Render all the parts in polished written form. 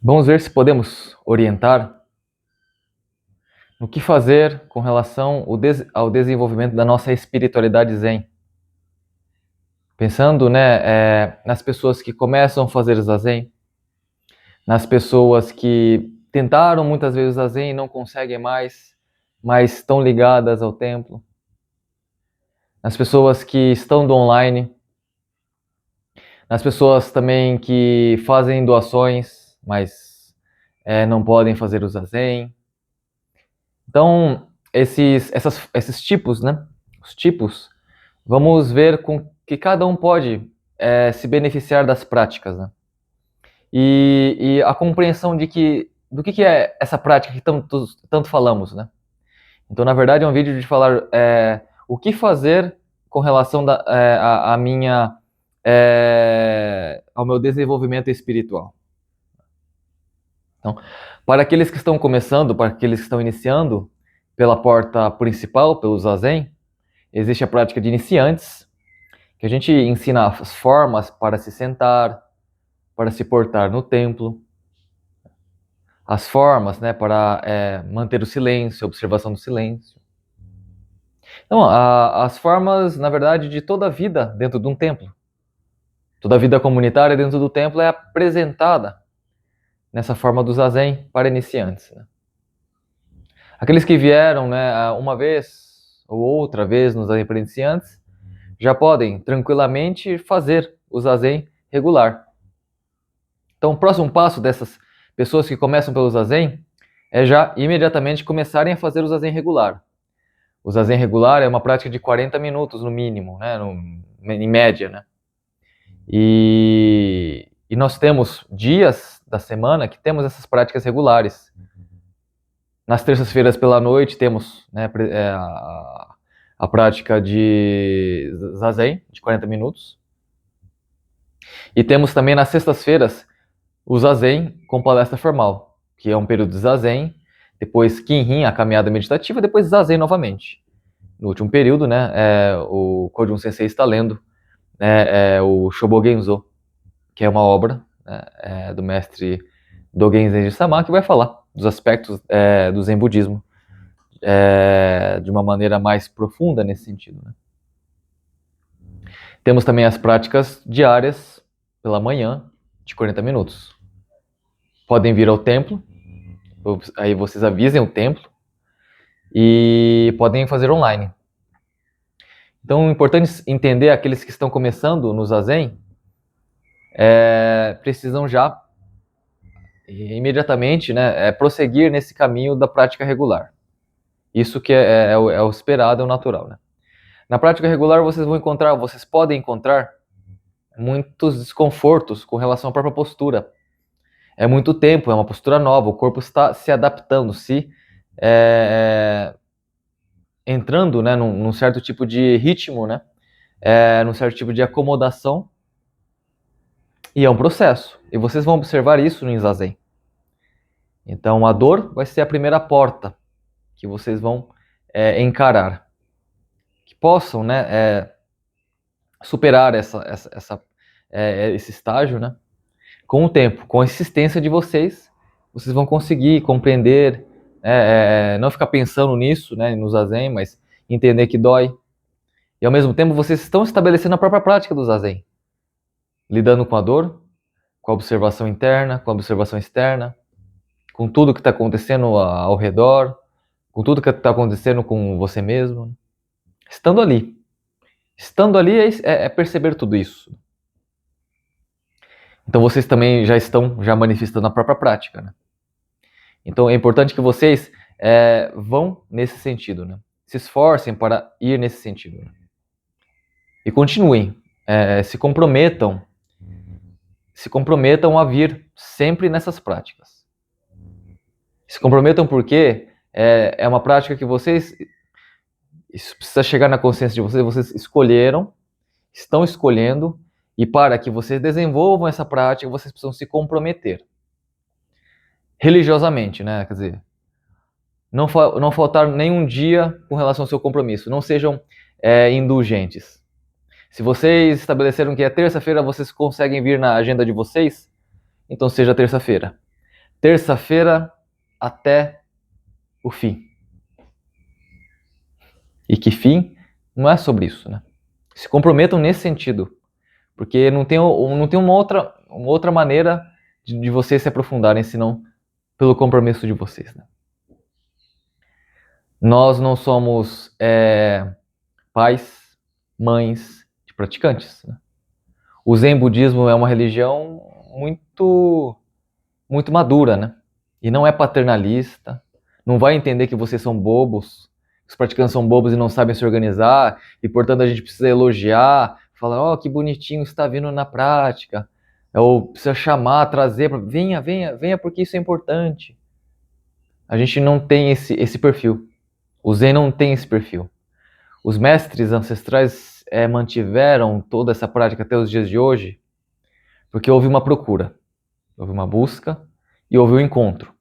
Vamos ver se podemos orientar no que fazer com relação ao desenvolvimento da nossa espiritualidade Zen. Pensando, nas pessoas que começam a fazer Zazen, nas pessoas que tentaram muitas vezes Zazen e não conseguem mais, mas estão ligadas ao templo, nas pessoas que estão do online, nas pessoas também que fazem doações, mas não podem fazer o Zazen. Então, esses tipos, né? Os tipos, vamos ver com que cada um pode se beneficiar das práticas, né? E a compreensão do que é essa prática que tanto falamos, né? Então, na verdade, é um vídeo de falar o que fazer com relação ao meu desenvolvimento espiritual. Então, para aqueles que estão começando, para aqueles que estão iniciando, pela porta principal, pelo Zazen, existe a prática de iniciantes, que a gente ensina as formas para se sentar, para se portar no templo, as formas, né, para manter o silêncio, a observação do silêncio. Então, as formas, na verdade, de toda a vida dentro de um templo. Toda a vida comunitária dentro do templo é apresentada nessa forma do Zazen para iniciantes, né? Aqueles que vieram, né, uma vez ou outra vez nos Zazen para iniciantes, já podem tranquilamente fazer o Zazen regular. Então, o próximo passo dessas pessoas que começam pelo Zazen é já imediatamente começarem a fazer o Zazen regular. O Zazen regular é uma prática de 40 minutos no mínimo, né, em média, né? E nós temos dias da semana que temos essas práticas regulares. Nas terças-feiras pela noite temos, né, a prática de Zazen, de 40 minutos. E temos também nas sextas-feiras o Zazen com palestra formal, que é um período de Zazen, depois Kinhin, a caminhada meditativa, depois Zazen novamente. No último período, né, o Kojun Sensei está lendo o Shobogenzo, que é uma obra do mestre Dogen Zenji Sama, que vai falar dos aspectos do Zen Budismo de uma maneira mais profunda nesse sentido, né? Temos também as práticas diárias pela manhã, de 40 minutos. Podem vir ao templo, aí vocês avisem o templo, e podem fazer online. Então, é importante entender aqueles que estão começando no Zazen, precisam já imediatamente, né, prosseguir nesse caminho da prática regular. Isso que é o esperado, é o natural, né? Na prática regular vocês podem encontrar muitos desconfortos com relação à própria postura. É muito tempo, é uma postura nova, o corpo está se adaptando, entrando, né, num certo tipo de ritmo, né, num certo tipo de acomodação, e é um processo. E vocês vão observar isso no Zazen. Então a dor vai ser a primeira porta que vocês vão encarar. Que possam, né, superar esse estágio, né? Com o tempo, com a insistência de vocês vão conseguir compreender, não ficar pensando nisso, né, no Zazen, mas entender que dói. E ao mesmo tempo vocês estão estabelecendo a própria prática do Zazen, lidando com a dor, com a observação interna, com a observação externa, com tudo que está acontecendo ao redor, com tudo que está acontecendo com você mesmo. Estando ali. Estando ali é perceber tudo isso. Então vocês também já estão manifestando a própria prática, né? Então é importante que vocês vão nesse sentido, né? Se esforcem para ir nesse sentido, né? E continuem, se comprometam a vir sempre nessas práticas. Se comprometam porque é uma prática que isso precisa chegar na consciência de vocês escolheram, estão escolhendo, e para que vocês desenvolvam essa prática, vocês precisam se comprometer. Religiosamente, né? Quer dizer, não faltar nenhum dia com relação ao seu compromisso. Não sejam indulgentes. Se vocês estabeleceram que é terça-feira, vocês conseguem vir na agenda de vocês, então seja terça-feira. Terça-feira até o fim. E que fim não é sobre isso, né? Se comprometam nesse sentido, porque não tem uma outra maneira de vocês se aprofundarem, senão pelo compromisso de vocês, né? Nós não somos pais, mães de praticantes, né? O Zen budismo é uma religião muito, muito madura, né? E não é paternalista, não vai entender que vocês são bobos, que os praticantes são bobos e não sabem se organizar, e portanto a gente precisa elogiar, falar, ó, que bonitinho está vindo na prática, ou precisa chamar, trazer, venha, venha, venha porque isso é importante. A gente não tem esse perfil. O Zen não tem esse perfil. Os mestres ancestrais mantiveram toda essa prática até os dias de hoje porque houve uma procura, houve uma busca e houve um encontro.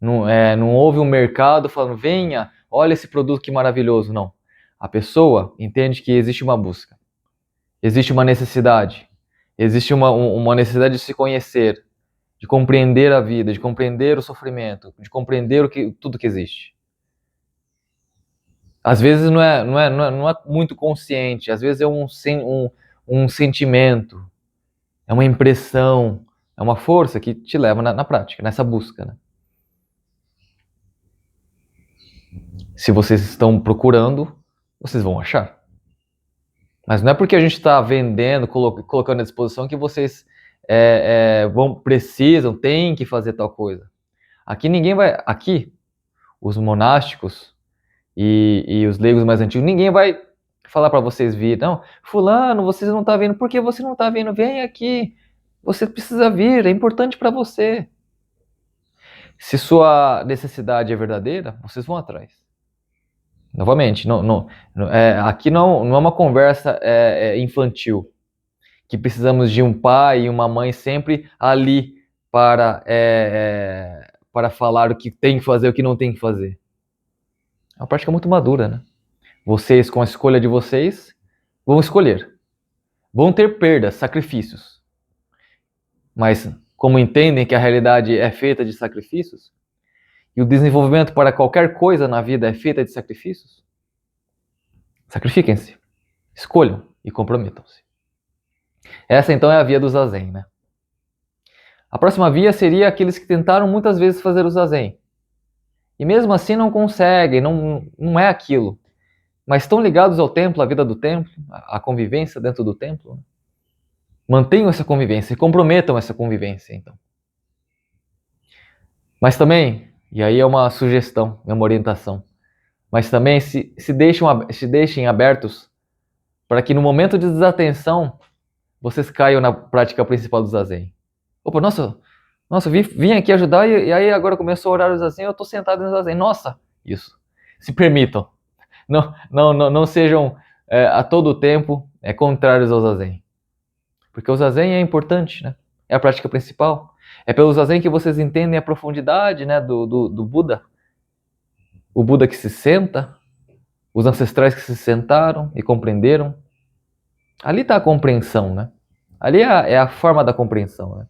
Não houve um mercado falando, venha, olha esse produto que maravilhoso, não. A pessoa entende que existe uma busca, existe uma necessidade, existe uma necessidade de se conhecer, de compreender a vida, de compreender o sofrimento, de compreender tudo que existe. Às vezes não é muito consciente, às vezes é um sentimento, é uma impressão, é uma força que te leva na prática, nessa busca, né? Se vocês estão procurando, vocês vão achar. Mas não é porque a gente está vendendo, colocando à disposição que vocês precisam, têm que fazer tal coisa. Aqui ninguém vai. Aqui, os monásticos e os leigos mais antigos, ninguém vai falar para vocês vir. Não, fulano, vocês não estão vindo. Por que você não está vindo? Vem aqui. Você precisa vir, é importante para você. Se sua necessidade é verdadeira, vocês vão atrás. Novamente, aqui não é uma conversa infantil, que precisamos de um pai e uma mãe sempre ali para falar o que tem que fazer e o que não tem que fazer. É uma prática muito madura, né? Vocês, com a escolha de vocês, vão escolher. Vão ter perdas, sacrifícios. Mas, como entendem que a realidade é feita de sacrifícios, e o desenvolvimento para qualquer coisa na vida é feita de sacrifícios, sacrifiquem-se, escolham e comprometam-se. Essa então é a via do Zazen, né? A próxima via seria aqueles que tentaram muitas vezes fazer o Zazen. E mesmo assim não conseguem, não é aquilo. Mas estão ligados ao templo, à vida do templo, à convivência dentro do templo. Né? Mantenham essa convivência e comprometam essa convivência, então. Mas também, e aí é uma sugestão, é uma orientação, mas também se deixem abertos para que no momento de desatenção vocês caiam na prática principal do Zazen. Opa, nossa, vim aqui ajudar e aí agora começou o horário do Zazen, eu estou sentado no Zazen. Nossa, isso. Se permitam. Não sejam a todo tempo contrários ao Zazen. Porque o Zazen é importante, né? É a prática principal. É pelo Zazen que vocês entendem a profundidade, né, do Buda. O Buda que se senta, os ancestrais que se sentaram e compreenderam. Ali está a compreensão, né? Ali é a forma da compreensão, né?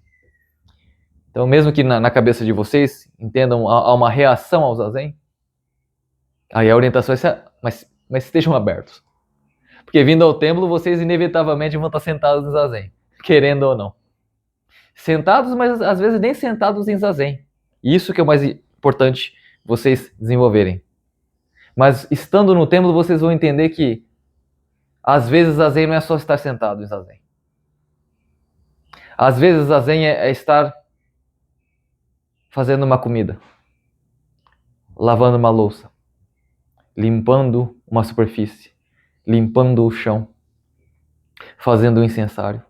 Então, mesmo que na cabeça de vocês entendam há uma reação ao Zazen, aí a orientação é mas estejam abertos. Porque vindo ao templo, vocês inevitavelmente vão estar sentados no Zazen, querendo ou não. Sentados, mas às vezes nem sentados em Zazen. Isso que é o mais importante vocês desenvolverem. Mas estando no templo, vocês vão entender que às vezes Zazen não é só estar sentado em Zazen. Às vezes Zazen é estar fazendo uma comida, lavando uma louça, limpando uma superfície, limpando o chão, fazendo um incensário.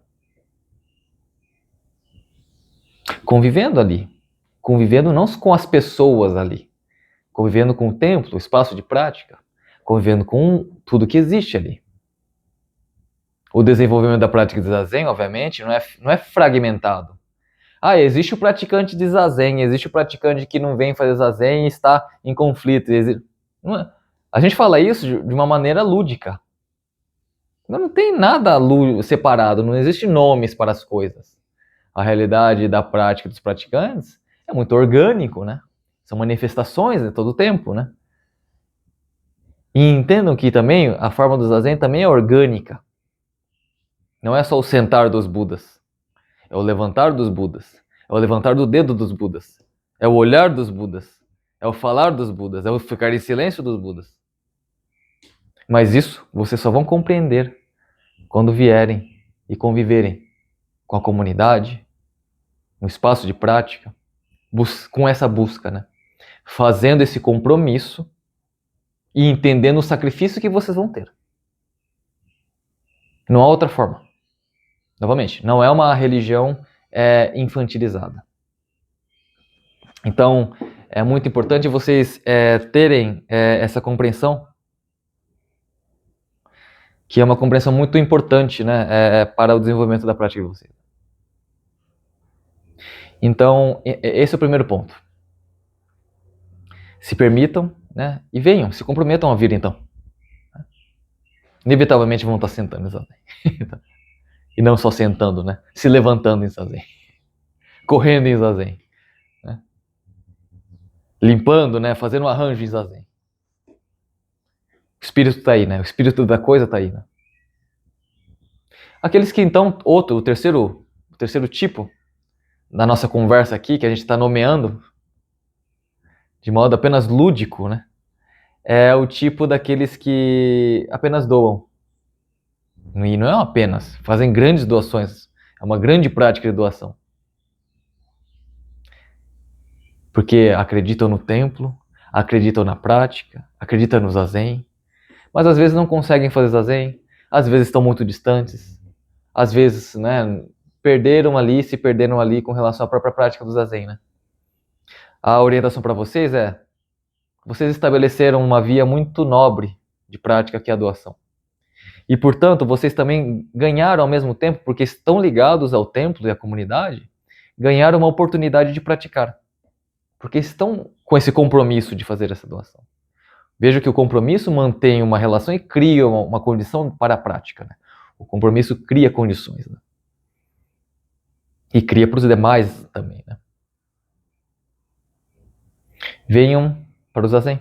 Convivendo ali. Convivendo não com as pessoas ali. Convivendo com o templo, o espaço de prática. Convivendo com tudo que existe ali. O desenvolvimento da prática de Zazen, obviamente, não é fragmentado. Existe o praticante de Zazen, existe o praticante que não vem fazer Zazen e está em conflito. A gente fala isso de uma maneira lúdica. Não tem nada separado, não existe nomes para as coisas. a realidade da prática dos praticantes é muito orgânico, né? São manifestações de todo o tempo, né? E entendam que também a forma do Zazen também é orgânica. Não é só o sentar dos Budas. É o levantar dos Budas. É o levantar do dedo dos Budas. É o olhar dos Budas. É o falar dos Budas. É o ficar em silêncio dos Budas. Mas isso vocês só vão compreender quando vierem e conviverem com a comunidade, um espaço de prática, com essa busca, né? Fazendo esse compromisso e entendendo o sacrifício que vocês vão ter. Não há outra forma. Novamente, não é uma religião infantilizada. Então, é muito importante vocês terem essa compreensão, que é uma compreensão muito importante, né, para o desenvolvimento da prática de vocês. Então, esse é o primeiro ponto. Se permitam, né, e venham, se comprometam a vir, então. Inevitavelmente vão estar sentando em zazen. E não só sentando, né, se levantando em zazen. Correndo em zazen. Né? Limpando, né, fazendo um arranjo em zazen. O espírito está aí, né, o espírito da coisa está aí, né. Aqueles que então, o terceiro tipo da nossa conversa aqui, que a gente está nomeando de modo apenas lúdico, né? É o tipo daqueles que apenas doam. E não é apenas, fazem grandes doações. É uma grande prática de doação. Porque acreditam no templo, acreditam na prática, acreditam no zazen, mas às vezes não conseguem fazer zazen, às vezes estão muito distantes, às vezes, né, se perderam ali com relação à própria prática do zazen, né? A orientação para vocês é: vocês estabeleceram uma via muito nobre de prática, que é a doação. E, portanto, vocês também ganharam ao mesmo tempo, porque estão ligados ao templo e à comunidade, ganharam uma oportunidade de praticar. Porque estão com esse compromisso de fazer essa doação. Veja que o compromisso mantém uma relação e cria uma condição para a prática, né? O compromisso cria condições, né? E cria para os demais também, né? Venham para o zazen.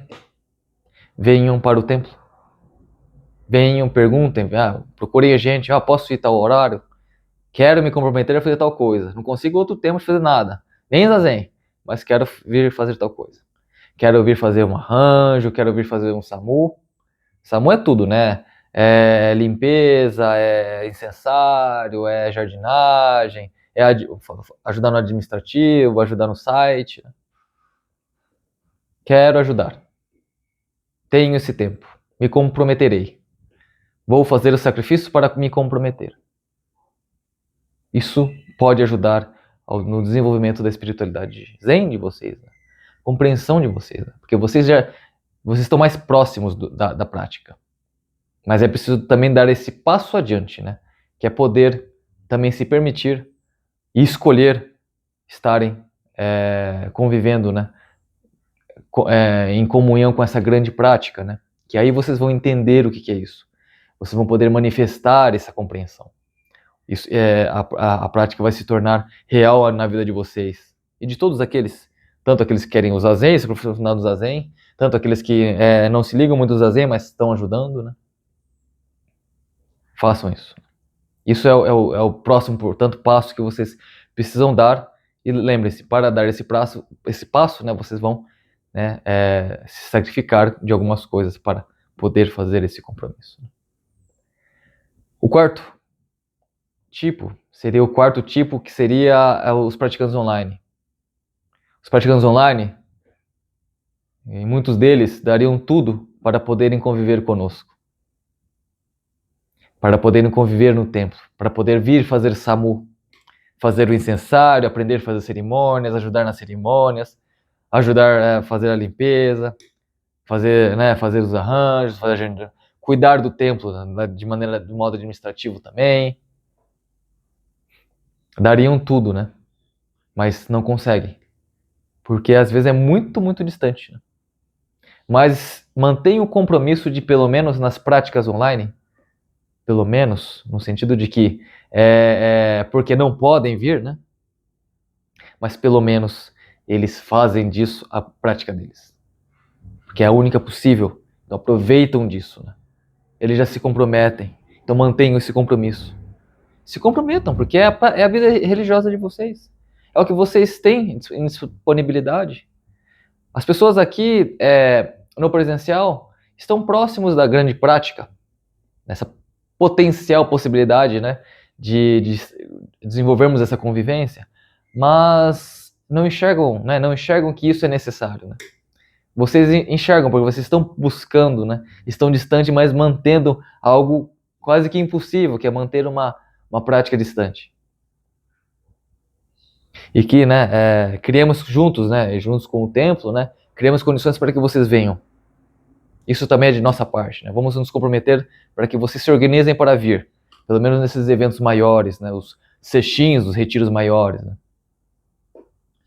Venham para o templo. Venham, perguntem, procurem a gente, posso ir tal horário? Quero me comprometer a fazer tal coisa. Não consigo outro tempo de fazer nada, nem zazen, mas quero vir fazer tal coisa. Quero vir fazer um arranjo, quero vir fazer um SAMU. SAMU é tudo, né? É limpeza, é incensário, é jardinagem, é ajudar no administrativo, ajudar no site. Quero ajudar. Tenho esse tempo. Me comprometerei. Vou fazer o sacrifício para me comprometer. Isso pode ajudar no desenvolvimento da espiritualidade zen de vocês, né? Compreensão de vocês, né? Porque vocês estão mais próximos da prática. Mas é preciso também dar esse passo adiante, né? Que é poder também se permitir e escolher estarem convivendo, né? Em comunhão com essa grande prática, né? Que aí vocês vão entender o que é isso. Vocês vão poder manifestar essa compreensão. Isso, a prática vai se tornar real na vida de vocês. E de todos aqueles, tanto aqueles que querem o zazen, se aprofundar no zazen, tanto aqueles que não se ligam muito ao zazen, mas estão ajudando, né? Façam isso. Isso é o próximo, portanto, passo que vocês precisam dar. E lembrem-se, para dar esse passo, né, vocês vão, né, se sacrificar de algumas coisas para poder fazer esse compromisso. O quarto tipo seria o quarto tipo, que seria os praticantes online. Os praticantes online, e muitos deles dariam tudo para poderem conviver conosco, para poderem conviver no templo, para poder vir fazer SAMU, fazer o incensário, aprender a fazer cerimônias, ajudar nas cerimônias, ajudar a fazer a limpeza, fazer os arranjos, cuidar do templo, né, de modo administrativo também. Dariam tudo, né? Mas não conseguem, porque às vezes é muito, muito distante, né? Mas mantenha o compromisso de, pelo menos nas práticas online, pelo menos no sentido de que porque não podem vir, né? mas pelo menos eles fazem disso a prática deles. Porque é a única possível. Então aproveitam disso, né? Eles já se comprometem, então mantenham esse compromisso. Se comprometam, porque é a vida religiosa de vocês. É o que vocês têm em disponibilidade. As pessoas aqui, no presencial, estão próximos da grande prática, nessa potencial possibilidade, né, de desenvolvermos essa convivência, mas não enxergam, né, não enxergam que isso é necessário, né? Vocês enxergam porque vocês estão buscando, né, estão distante, mas mantendo algo quase que impossível, que é manter uma prática distante. E que, né, criamos juntos, né, juntos com o templo, né, criamos condições para que vocês venham. Isso também é de nossa parte, né? Vamos nos comprometer para que vocês se organizem para vir, pelo menos nesses eventos maiores, né, os sextins, os retiros maiores, né?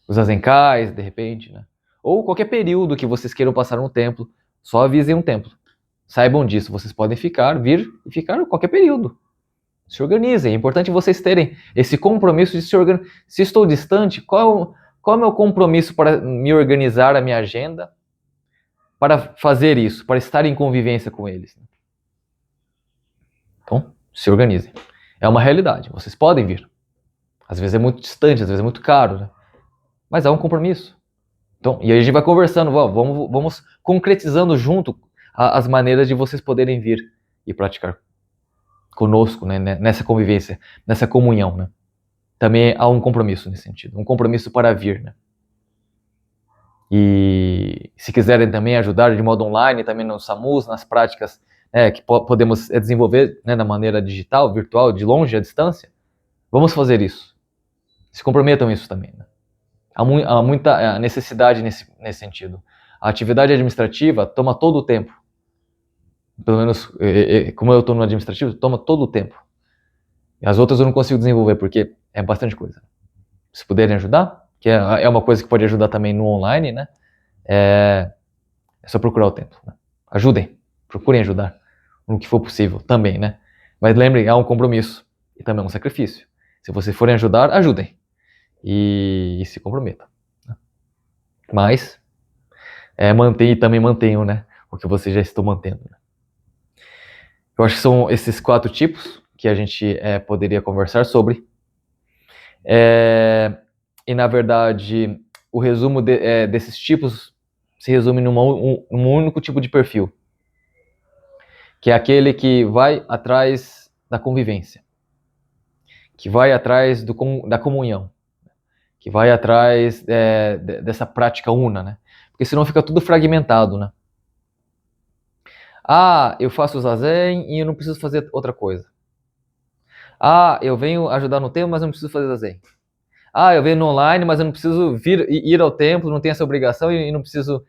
Os azencais, de repente, né? Ou qualquer período que vocês queiram passar no templo, só avisem um templo. Saibam disso, vocês podem vir e ficar qualquer período. Se organizem, é importante vocês terem esse compromisso de se organizar. Se estou distante, qual é o meu compromisso para me organizar a minha agenda para fazer isso, para estar em convivência com eles? Então, se organizem. É uma realidade, vocês podem vir. Às vezes é muito distante, às vezes é muito caro, né? Mas há um compromisso. Então, e aí a gente vai conversando, vamos concretizando junto as maneiras de vocês poderem vir e praticar conosco, né, nessa convivência, nessa comunhão, né? Também há um compromisso nesse sentido, um compromisso para vir, né? E se quiserem também ajudar de modo online, também no SAMUS, nas práticas, né, que podemos desenvolver, né, da maneira digital, virtual, de longe, à distância, vamos fazer isso. Se comprometam isso também, né? Há muita necessidade nesse sentido. A atividade administrativa toma todo o tempo. Pelo menos, como eu estou no administrativo, toma todo o tempo. E as outras eu não consigo desenvolver, porque é bastante coisa. Se puderem ajudar, que é uma coisa que pode ajudar também no online, né? É só procurar o tempo. Né? Ajudem, procurem ajudar no que for possível também, né? Mas lembrem, há um compromisso e também um sacrifício. Se vocês forem ajudar, ajudem. E se comprometam. Né? Mas também mantenham, né, o que vocês já estão mantendo. Né? Eu acho que são esses 4 tipos que a gente poderia conversar sobre. E na verdade, o resumo desses tipos se resume num único tipo de perfil, que é aquele que vai atrás da convivência, que vai atrás da comunhão, que vai atrás dessa prática una, né? Porque senão fica tudo fragmentado, né? Ah, eu faço zazen e eu não preciso fazer outra coisa. Ah, eu venho ajudar no templo, mas não preciso fazer zazen. Ah, eu venho no online, mas eu não preciso ir ao templo, não tenho essa obrigação e não preciso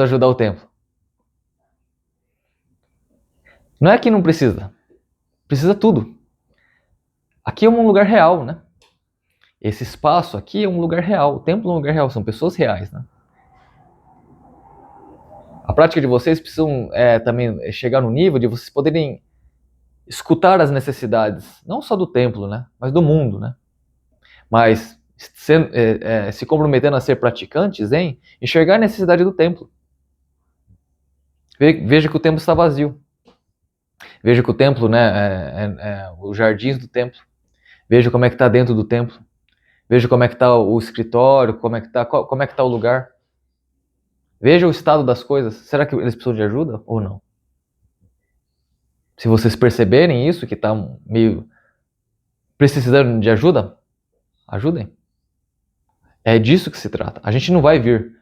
ajudar o templo. Não é que não precisa. Precisa tudo. Aqui é um lugar real, né? Esse espaço aqui é um lugar real. O templo é um lugar real, são pessoas reais, né? A prática de vocês precisam também chegar no nível de vocês poderem escutar as necessidades, não só do templo, né? Mas do mundo, né? Mas se comprometendo a ser praticantes em enxergar a necessidade do templo. Veja que o templo está vazio. Veja que o templo, né, os jardins do templo. Veja como é que está dentro do templo. Veja como é que está o escritório, como é que está o lugar. Veja o estado das coisas. Será que eles precisam de ajuda ou não? Se vocês perceberem isso, que está meio precisando de ajuda, ajudem. É disso que se trata. A gente não vai vir,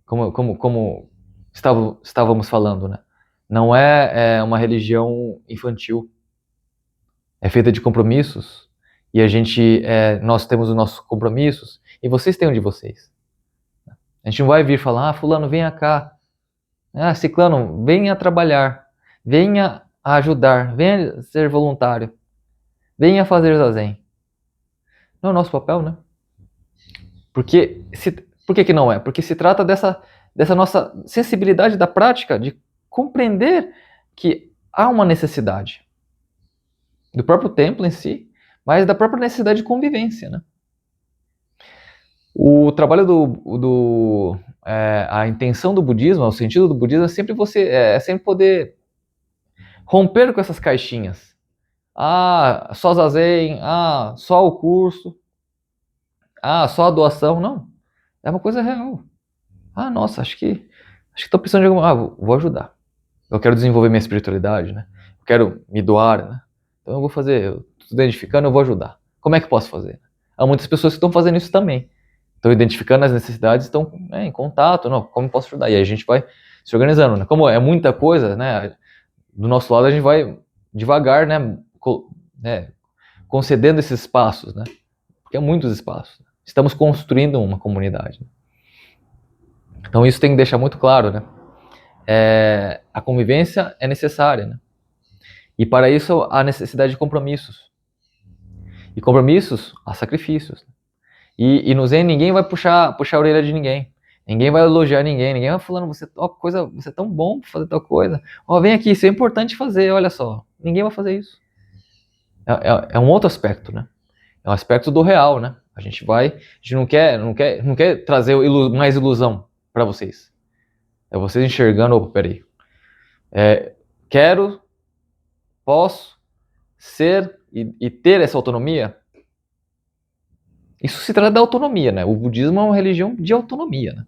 como estávamos falando, né? Não é uma religião infantil. É feita de compromissos. E nós temos os nossos compromissos e vocês têm o de vocês. A gente não vai vir falar, fulano, venha cá. Ciclano, venha trabalhar. Venha ajudar. Venha ser voluntário. Venha fazer zazen. Não é o nosso papel, né? Por que não é? Porque se trata dessa nossa sensibilidade da prática, de compreender que há uma necessidade do próprio templo em si, mas da própria necessidade de convivência, né? O trabalho a intenção do budismo, o sentido do budismo é sempre poder romper com essas caixinhas. Ah, só zazen, ah, só o curso, ah, só a doação. Não, é uma coisa real. Ah, nossa, acho que estou precisando de alguma... Ah, vou ajudar. Eu quero desenvolver minha espiritualidade, né? Eu quero me doar, né? Então eu vou fazer, eu estou identificando, eu vou ajudar. Como é que eu posso fazer? Há muitas pessoas que estão fazendo isso também. Estão identificando as necessidades, estão em contato, não, como eu posso ajudar? E aí a gente vai se organizando, né? Como é muita coisa, né? Do nosso lado a gente vai devagar, né? Concedendo esses espaços, né? Porque é muitos espaços. Estamos construindo uma comunidade. Então isso tem que deixar muito claro, né? A convivência é necessária, né? E para isso há necessidade de compromissos. E compromissos há sacrifícios. E no Zen ninguém vai puxar a orelha de ninguém. Ninguém vai elogiar ninguém. Ninguém vai falando, você é tão bom para fazer tal coisa. Ó, vem aqui, isso é importante fazer, olha só. Ninguém vai fazer isso. É um outro aspecto, né? É um aspecto do real, né? A gente não quer trazer mais ilusão para vocês. É vocês enxergando, opa, peraí. Quero, posso ser e ter essa autonomia. Isso se trata da autonomia, né? O budismo é uma religião de autonomia, né?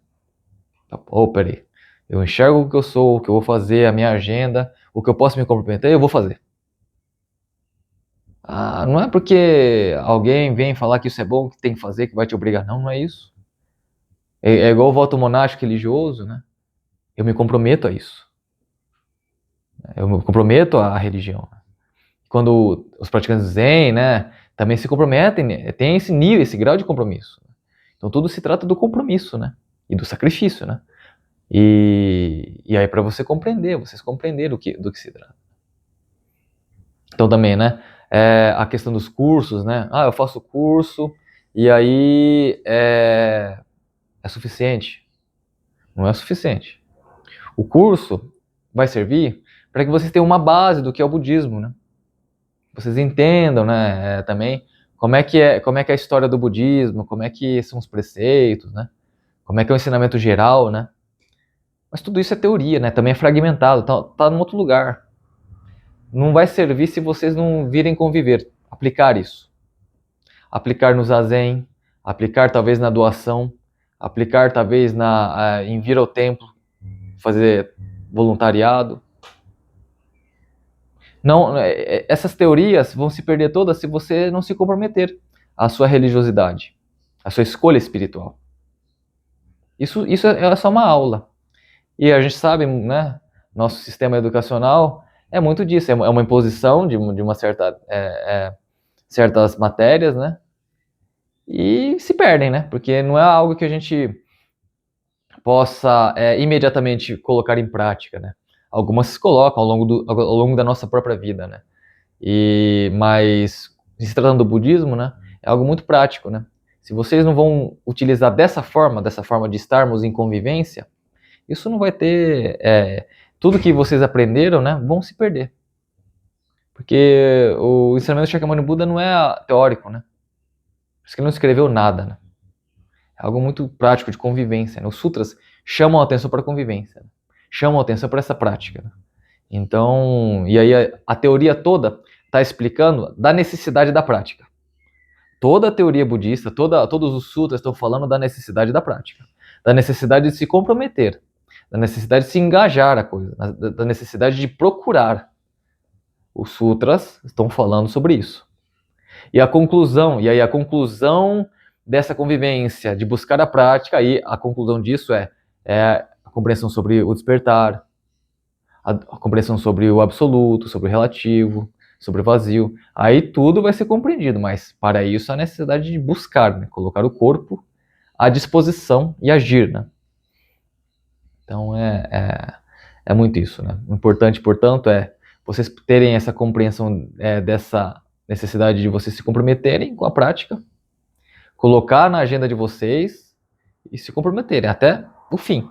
Peraí. Eu enxergo o que eu sou, o que eu vou fazer, a minha agenda, o que eu posso me comprometer, eu vou fazer. Ah, não é porque alguém vem falar que isso é bom, que tem que fazer, que vai te obrigar. Não, não é isso. É igual o voto monástico religioso, né? Eu me comprometo a isso. Eu me comprometo à religião. Quando os praticantes Zen, né, também se comprometem, né, tem esse nível, esse grau de compromisso. Então tudo se trata do compromisso, né? E do sacrifício, né? E aí para vocês compreenderem do que se trata. Então também, né? A questão dos cursos, né? Ah, eu faço curso e aí é suficiente? Não é suficiente. O curso vai servir para que vocês tenham uma base do que é o budismo, né? Vocês entendam, né? Também como é que é a história do budismo, como é que são os preceitos, né? Como é que é o ensinamento geral, né? Mas tudo isso é teoria, né? Também é fragmentado, tá num outro lugar. Não vai servir se vocês não virem conviver, aplicar isso. Aplicar no zazen, aplicar talvez na doação, aplicar talvez em vir ao templo, fazer voluntariado. Não, essas teorias vão se perder todas se você não se comprometer à sua religiosidade, à sua escolha espiritual. Isso é só uma aula. E a gente sabe, né, nosso sistema educacional é muito disso, é uma imposição de uma certas matérias, né, e se perdem, né, porque não é algo que a gente possa imediatamente colocar em prática, né. Algumas se colocam ao longo da nossa própria vida, né, mas se tratando do budismo, né, é algo muito prático, né. Se vocês não vão utilizar dessa forma de estarmos em convivência, isso não vai ter... tudo que vocês aprenderam, né, vão se perder. Porque o ensinamento de Shakyamuni Buda não é teórico, né? Por isso que ele não escreveu nada, né? É algo muito prático, de convivência, né? Os sutras chamam a atenção para a convivência, né? Chamam a atenção para essa prática, né? Então, e aí a teoria toda está explicando da necessidade da prática. Toda a teoria budista, todos os sutras estão falando da necessidade da prática, da necessidade de se comprometer, da necessidade de se engajar a coisa, da necessidade de procurar. Os sutras estão falando sobre isso. E a conclusão dessa convivência, de buscar a prática, aí a conclusão disso é a compreensão sobre o despertar, a compreensão sobre o absoluto, sobre o relativo, sobre o vazio. Aí tudo vai ser compreendido, mas para isso há necessidade de buscar, né? Colocar o corpo à disposição e agir, né? Então é muito isso, né? O importante, portanto, é vocês terem essa compreensão dessa necessidade de vocês se comprometerem com a prática, colocar na agenda de vocês e se comprometerem até o fim.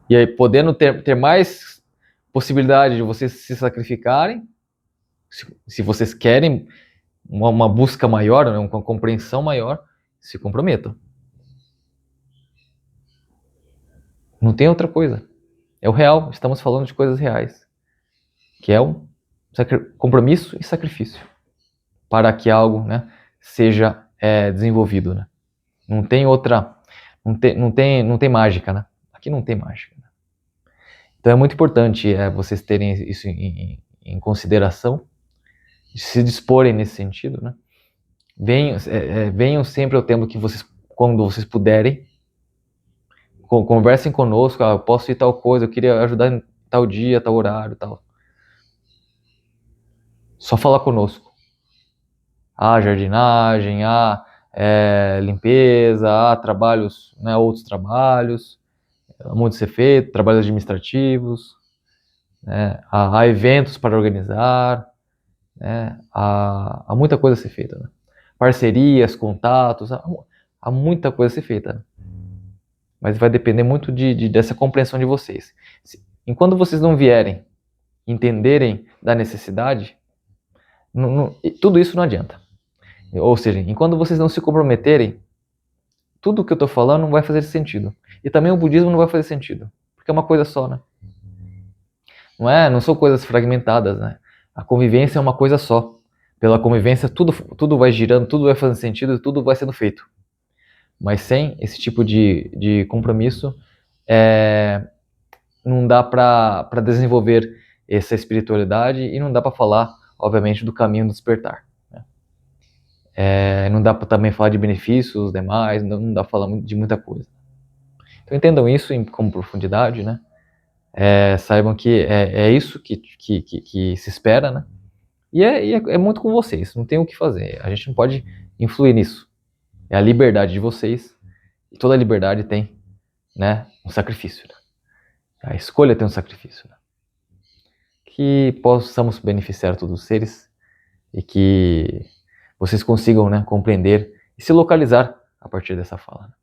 E aí, podendo ter mais possibilidade de vocês se sacrificarem, Se vocês querem uma busca maior, né, uma compreensão maior, se comprometam. Não tem outra coisa. É o real, estamos falando de coisas reais, que é um compromisso e sacrifício para que algo, né, seja desenvolvido, né? Não tem outra, não tem mágica, né? Aqui não tem mágica. Né? Então é muito importante vocês terem isso em consideração, se disporem nesse sentido, né? Venham sempre ao tempo que vocês, quando vocês puderem, conversem conosco, eu posso ir tal coisa, eu queria ajudar em tal dia, tal horário, tal. Só falar conosco. Jardinagem, limpeza, trabalhos, né, outros trabalhos, muito ser feito, trabalhos administrativos, né, há eventos para organizar, né, há muita coisa a ser feita. Né? Parcerias, contatos, há muita coisa a ser feita. Né? Mas vai depender muito dessa compreensão de vocês. Enquanto vocês não vierem entenderem da necessidade, tudo isso não adianta. Ou seja, enquanto vocês não se comprometerem, tudo que eu estou falando não vai fazer sentido. E também o budismo não vai fazer sentido. Porque é uma coisa só, né? Não são coisas fragmentadas, né? A convivência é uma coisa só. Pela convivência, tudo vai girando, tudo vai fazendo sentido, tudo vai sendo feito. Mas sem esse tipo de compromisso, não dá para desenvolver essa espiritualidade e não dá para falar, obviamente, do caminho do despertar. Né? Não dá para também falar de benefícios demais, não dá para falar de muita coisa. Então entendam isso com profundidade, né? Saibam que é isso que se espera, né? E é muito com vocês, não tem o que fazer. A gente não pode influir nisso. É a liberdade de vocês. E toda liberdade tem, né, um sacrifício. Né? A escolha tem um sacrifício. Né? Que possamos beneficiar todos os seres e que vocês consigam, né, compreender e se localizar a partir dessa fala.